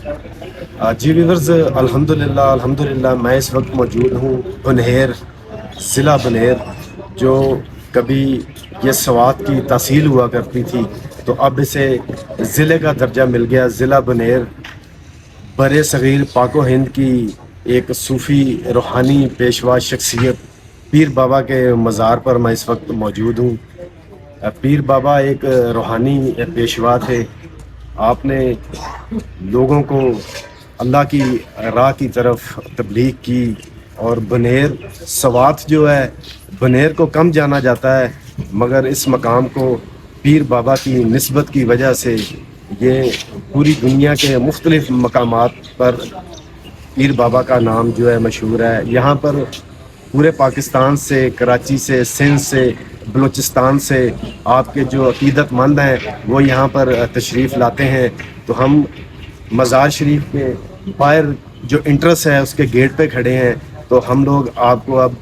جی viewers, الحمدللہ میں اس وقت موجود ہوں بنہیر، ضلع بنہیر، جو کبھی یہ سوات کی تحصیل ہوا کرتی تھی تو اب اسے ضلع کا درجہ مل گیا۔ ضلع بنہیر بر صغیر پاک و ہند کی ایک صوفی روحانی پیشوا شخصیت پیر بابا کے مزار پر میں اس وقت موجود ہوں۔ پیر بابا ایک روحانی پیشوا تھے۔ آپ نے لوگوں کو اللہ کی راہ کی طرف تبلیغ کی، اور بنہیر سوات جو ہے، بنہیر کو کم جانا جاتا ہے، مگر اس مقام کو پیر بابا کی نسبت کی وجہ سے یہ پوری دنیا کے مختلف مقامات پر پیر بابا کا نام جو ہے مشہور ہے۔ یہاں پر پورے پاکستان سے، کراچی سے، سندھ سے، بلوچستان سے آپ کے جو عقیدت مند ہیں وہ یہاں پر تشریف لاتے ہیں۔ تو ہم مزار شریف کے باہر جو انٹرس ہے اس کے گیٹ پہ کھڑے ہیں، تو ہم لوگ آپ کو اب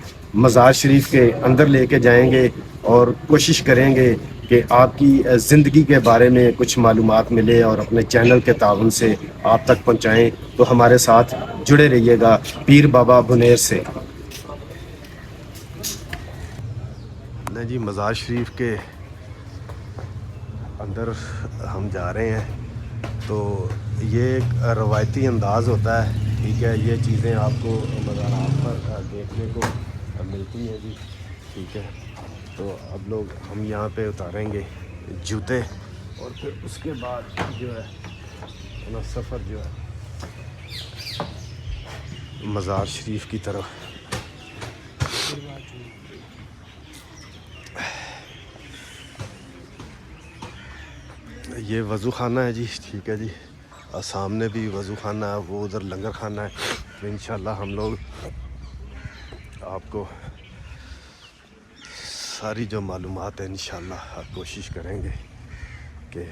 مزار شریف کے اندر لے کے جائیں گے اور کوشش کریں گے کہ آپ کی زندگی کے بارے میں کچھ معلومات ملے اور اپنے چینل کے تعاون سے آپ تک پہنچائیں۔ تو ہمارے ساتھ جڑے رہیے گا پیر بابا بنہیر سے۔ نہیں جی، مزار شریف کے اندر ہم جا رہے ہیں، تو یہ ایک روایتی انداز ہوتا ہے، ٹھیک ہے۔ یہ چیزیں آپ کو مزارات پر دیکھنے کو ملتی ہیں جی، ٹھیک ہے۔ تو اب لوگ ہم یہاں پہ اتاریں گے جوتے، اور پھر اس کے بعد جو ہے اپنا سفر جو ہے مزار شریف کی طرف۔ یہ وضو خانہ ہے جی، ٹھیک ہے جی، اور سامنے بھی وضو خانہ ہے، وہ ادھر لنگر خانہ ہے۔ تو انشاءاللہ ہم لوگ آپ کو ساری جو معلومات ہیں انشاءاللہ کوشش کریں گے کہ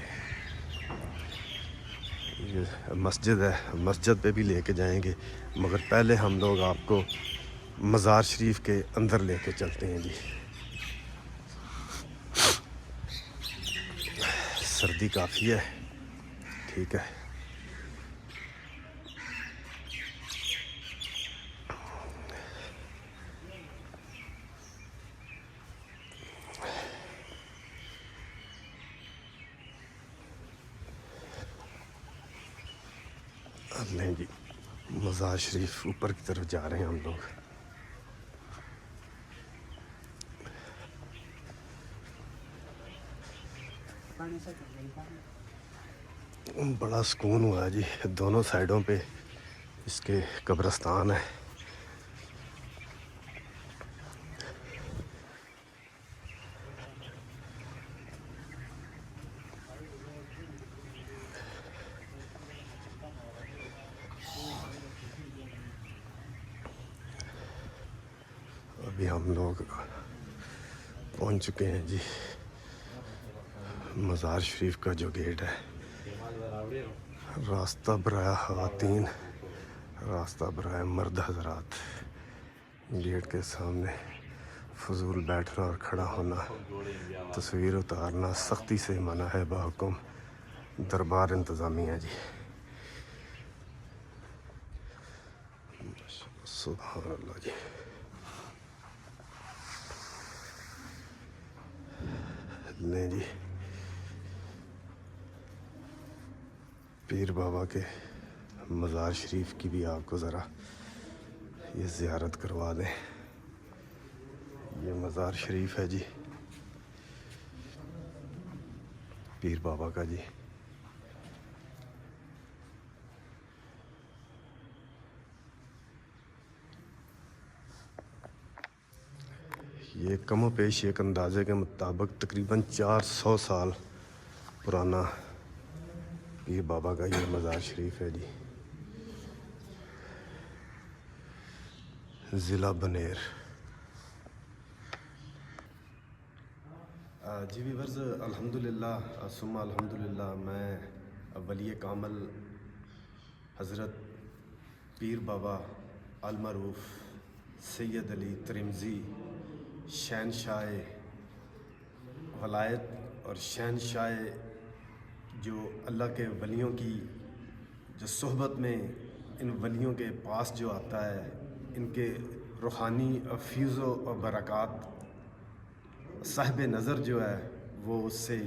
یہ مسجد ہے، مسجد پہ بھی لے کے جائیں گے، مگر پہلے ہم لوگ آپ کو مزار شریف کے اندر لے کے چلتے ہیں جی۔ سردی کافی ہے، ٹھیک ہے۔ نہیں جی، مزار شریف اوپر کی طرف جا رہے ہیں ہم لوگ۔ بڑا سکون ہوا جی، دونوں سائڈوں پہ اس کے قبرستان ہے۔ ابھی ہم لوگ پہنچ چکے ہیں جی مزار شریف کا جو گیٹ ہے۔ راستہ برائے خواتین، راستہ برائے مرد حضرات۔ گیٹ کے سامنے فضول بیٹھنا اور کھڑا ہونا، تصویر اتارنا سختی سے منع ہے بحکم دربار انتظامیہ جی۔ سبحان اللہ جی۔ لیں جی، پیر بابا کے مزار شریف کی بھی آپ کو ذرا یہ زیارت کروا دیں۔ یہ مزار شریف ہے جی پیر بابا کا جی۔ یہ کم و بیش ایک اندازے کے مطابق تقریباً 400 سال پرانا پیر بابا کا یہ مزار شریف ہے جی، ضلع بنیر۔ جی ویورز، الحمدللہ ثم الحمدللہ، میں ولی کامل حضرت پیر بابا المعروف سید علی ترمذی، شہنشاہ ولایت اور شہنشاہ جو اللہ کے ولیوں کی جو صحبت میں ان ولیوں کے پاس جو آتا ہے، ان کے روحانی فیض و برکات، صاحب نظر جو ہے وہ اس سے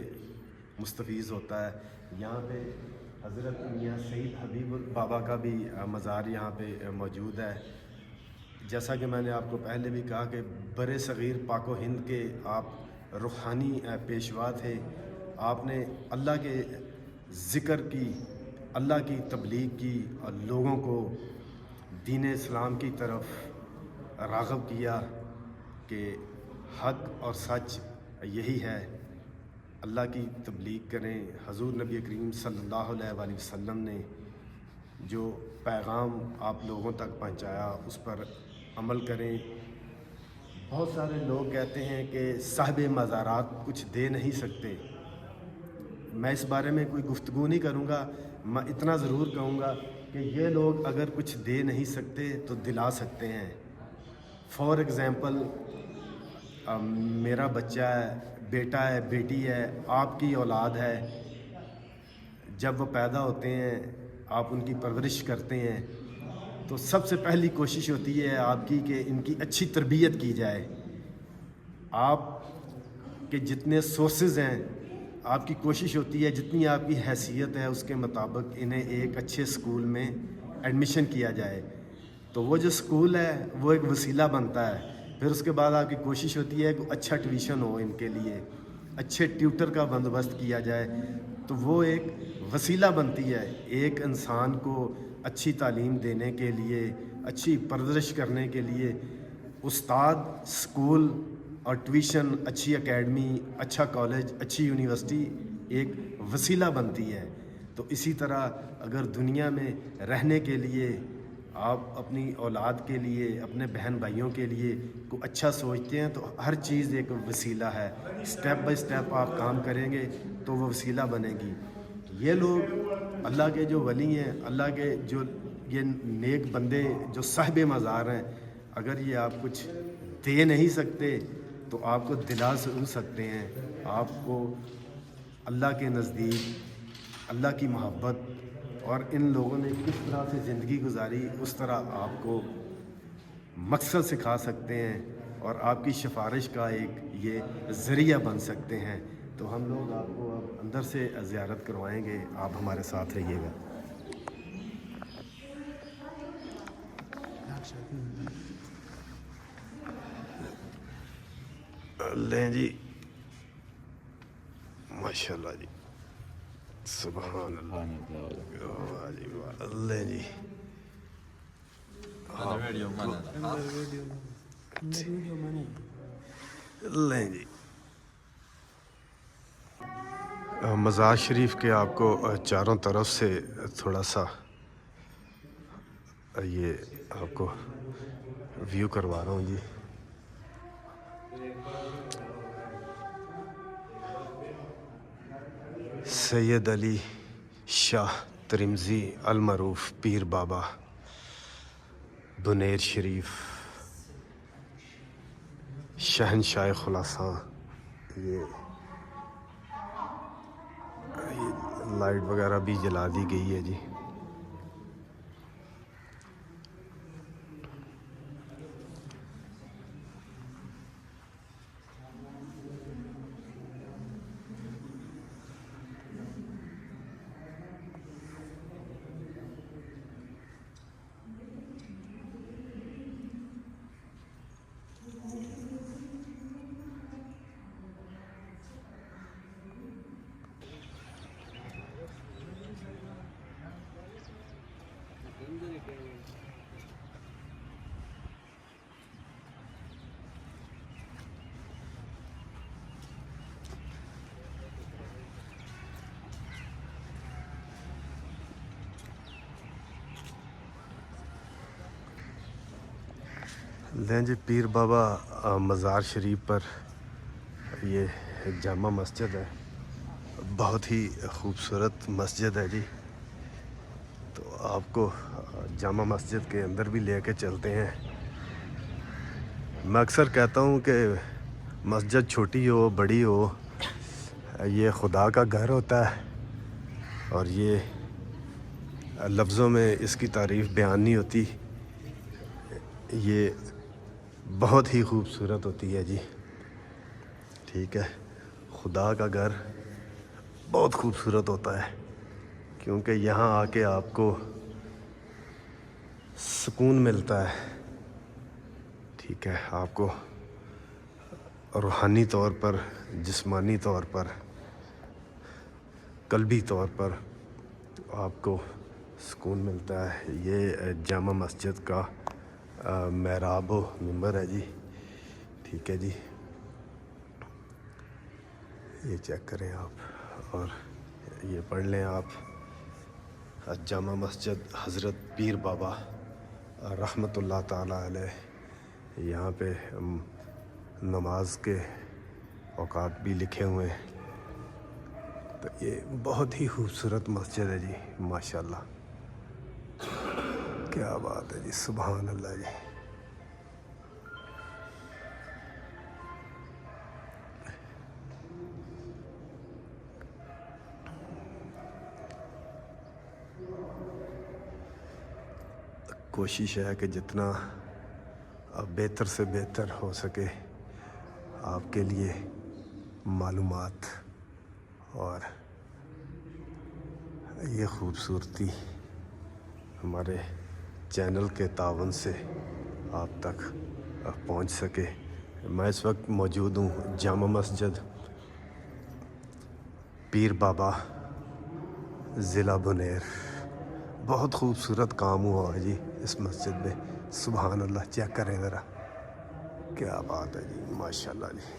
مستفیض ہوتا ہے۔ یہاں پہ حضرت میاں سید حبیب بابا کا بھی مزار یہاں پہ موجود ہے۔ جیسا کہ میں نے آپ کو پہلے بھی کہا کہ بر صغیر پاک و ہند کے آپ روحانی پیشوا تھے۔ آپ نے اللہ کے ذکر کی، اللہ کی تبلیغ کی اور لوگوں کو دین اسلام کی طرف راغب کیا کہ حق اور سچ یہی ہے، اللہ کی تبلیغ کریں۔ حضور نبی کریم صلی اللہ علیہ وآلہ وسلم نے جو پیغام آپ لوگوں تک پہنچایا اس پر عمل کریں۔ بہت سارے لوگ کہتے ہیں کہ صاحب مزارات کچھ دے نہیں سکتے۔ میں اس بارے میں کوئی گفتگو نہیں کروں گا، میں اتنا ضرور کہوں گا کہ یہ لوگ اگر کچھ دے نہیں سکتے تو دلا سکتے ہیں۔ فار ایگزامپل، میرا بچہ ہے، بیٹا ہے، بیٹی ہے، آپ کی اولاد ہے، جب وہ پیدا ہوتے ہیں آپ ان کی پرورش کرتے ہیں تو سب سے پہلی کوشش ہوتی ہے آپ کی کہ ان کی اچھی تربیت کی جائے۔ آپ کے جتنے سورسز ہیں، آپ کی کوشش ہوتی ہے جتنی آپ کی حیثیت ہے اس کے مطابق انہیں ایک اچھے سکول میں ایڈمیشن کیا جائے۔ تو وہ جو سکول ہے وہ ایک وسیلہ بنتا ہے۔ پھر اس کے بعد آپ کی کوشش ہوتی ہے کہ اچھا ٹیوشن ہو، ان کے لیے اچھے ٹیوٹر کا بندوبست کیا جائے، تو وہ ایک وسیلہ بنتی ہے ایک انسان کو اچھی تعلیم دینے کے لیے، اچھی پرورش کرنے کے لیے۔ استاد، سکول اور ٹیوشن، اچھی اکیڈمی، اچھا کالج، اچھی یونیورسٹی ایک وسیلہ بنتی ہے۔ تو اسی طرح اگر دنیا میں رہنے کے لیے آپ اپنی اولاد کے لیے، اپنے بہن بھائیوں کے لیے کو اچھا سوچتے ہیں تو ہر چیز ایک وسیلہ ہے۔ سٹیپ بائی سٹیپ آپ کام کریں گے تو وہ وسیلہ بنے گی۔ یہ لوگ اللہ کے جو ولی ہیں، اللہ کے جو یہ نیک بندے جو صاحب مزار ہیں، اگر یہ آپ کچھ دے نہیں سکتے تو آپ کو دلا ضرور سکتے ہیں۔ آپ کو اللہ کے نزدیک اللہ کی محبت اور ان لوگوں نے کس طرح سے زندگی گزاری اس طرح آپ کو مقصد سکھا سکتے ہیں اور آپ کی سفارش کا ایک یہ ذریعہ بن سکتے ہیں۔ تو ہم لوگ آپ کو اب اندر سے زیارت کروائیں گے، آپ ہمارے ساتھ رہیے گا۔ لیں جی، ماشاء اللہ جی، سبحان اللہ، واہ جی واہ، لیں جی، لیں جی۔ مزار شریف کے آپ کو چاروں طرف سے تھوڑا سا یہ آپ کو ویو کروا رہا ہوں جی۔ سید علی شاہ ترمذی المعروف پیر بابا بنیر شریف شہنشاہ خراساں۔ یہ لائٹ وغیرہ بھی جلا دی گئی ہے جی۔ لیں جی، پیر بابا مزار شریف پر یہ ایک جامع مسجد ہے، بہت ہی خوبصورت مسجد ہے جی۔ تو آپ کو جامع مسجد کے اندر بھی لے کے چلتے ہیں۔ میں اکثر کہتا ہوں کہ مسجد چھوٹی ہو بڑی ہو، یہ خدا کا گھر ہوتا ہے اور یہ لفظوں میں اس کی تعریف بیان نہیں ہوتی. یہ بہت ہی خوبصورت ہوتی ہے جی. ٹھیک ہے, خدا کا گھر بہت خوبصورت ہوتا ہے کیونکہ یہاں آ کے آپ کو سکون ملتا ہے. ٹھیک ہے, آپ کو روحانی طور پر, جسمانی طور پر, قلبی طور پر آپ کو سکون ملتا ہے. یہ جامع مسجد کا محراب و منبر ہے جی. ٹھیک ہے جی, یہ چیک کریں آپ اور یہ پڑھ لیں آپ. جامع مسجد حضرت پیر بابا رحمۃ اللہ تعالیٰ علیہ. یہاں پہ نماز کے اوقات بھی لکھے ہوئے ہیں. تو یہ بہت ہی خوبصورت مسجد ہے جی, ماشاءاللہ. کیا بات ہے جی, سبحان اللہ جی. کوشش ہے کہ جتنا بہتر سے بہتر ہو سکے آپ کے لیے معلومات اور یہ خوبصورتی ہمارے چینل کے تعاون سے آپ تک پہنچ سکے. میں اس وقت موجود ہوں جامع مسجد پیر بابا, ضلع بنیر. بہت خوبصورت کام ہوا ہے جی اس مسجد میں. سبحان اللہ, چیک کریں ذرا, کیا بات ہے جی, ماشاءاللہ جی.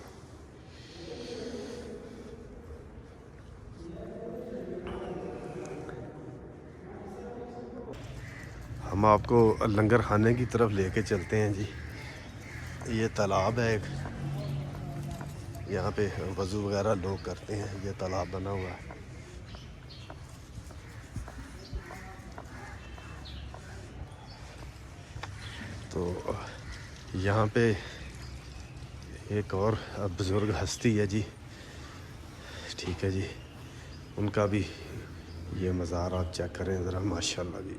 ہم آپ کو لنگر خانے کی طرف لے کے چلتے ہیں جی. یہ تالاب ہے ایک, یہاں پہ وضو وغیرہ لوگ کرتے ہیں. یہ تالاب بنا ہوا ہے. تو یہاں پہ ایک اور بزرگ ہستی ہے جی. ٹھیک ہے جی, ان کا بھی یہ مزار آپ چیک کریں ذرا, ماشاءاللہ جی.